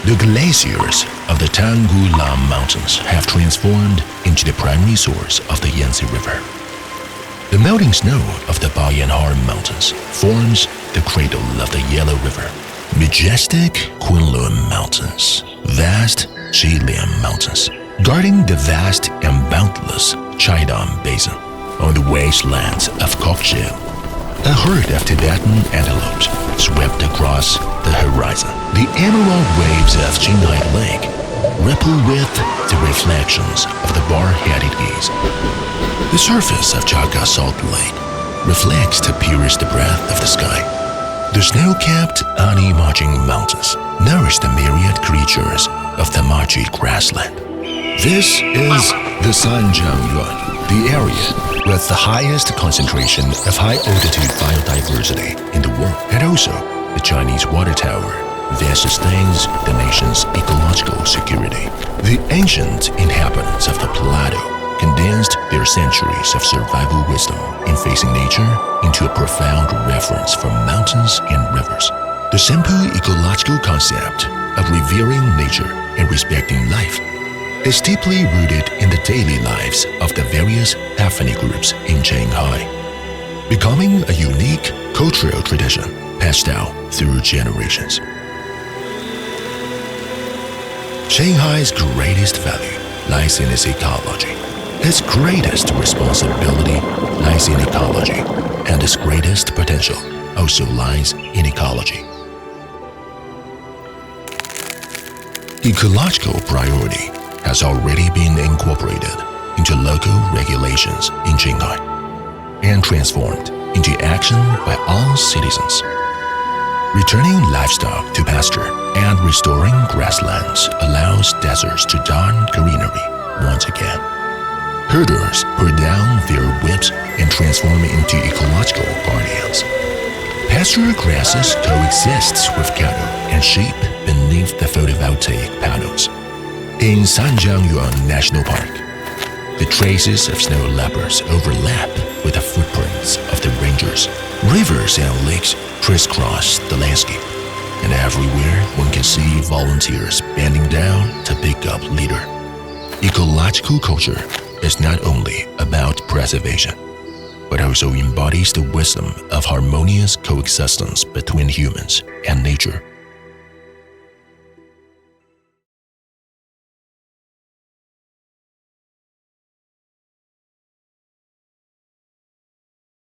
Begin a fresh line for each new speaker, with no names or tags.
The glaciers of the Tangulam Mountains have transformed into the primary source of the Yangtze River. The melting snow of the Bayanhar Mountains forms the cradle of the Yellow River. Majestic Kunlun Mountains, vast Shilian Mountains, guarding the vast and boundless Chaidam Basin on the wastelands of Kokchil. A herd of Tibetan antelopes swept across the horizon. The emerald waves of Qinghai Lake ripple with the reflections of the bar-headed geese. The surface of Chaka Salt Lake reflects the purest breath of the sky. The snow-capped Ani-Majing Mountains nourish the myriad creatures of the Maji grassland. This is the Sanjiangyuan, the area with the highest concentration of high-altitude biodiversity in the world, and also the Chinese water tower that sustains the nation's ecological security. The ancient inhabitants of the plateau condensed their centuries of survival wisdom in facing nature into a profound reverence for mountains and rivers. The simple ecological concept of revering nature and respecting life is deeply rooted in the daily lives of the various ethnic groups in Shanghai, becoming a unique cultural tradition passed down through generations. Shanghai's greatest value lies in its ecology. Its greatest responsibility lies in ecology, and its greatest potential also lies in ecology. Ecological priority has already been incorporated into local regulations in Shanghai and transformed into action by all citizens. Returning livestock to pasture and restoring grasslands allows deserts to don greenery once again. Herders put down their whips and transform into ecological guardians. Pasture grasses coexist with cattle and sheep beneath the photovoltaic panels. In Sanjiangyuan National Park, the traces of snow leopards overlap with the footprints of the rangers. Rivers and lakes crisscross the landscape, and everywhere one can see volunteers bending down to pick up litter. Ecological culture is not only about preservation, but also embodies the wisdom of harmonious coexistence between humans and nature.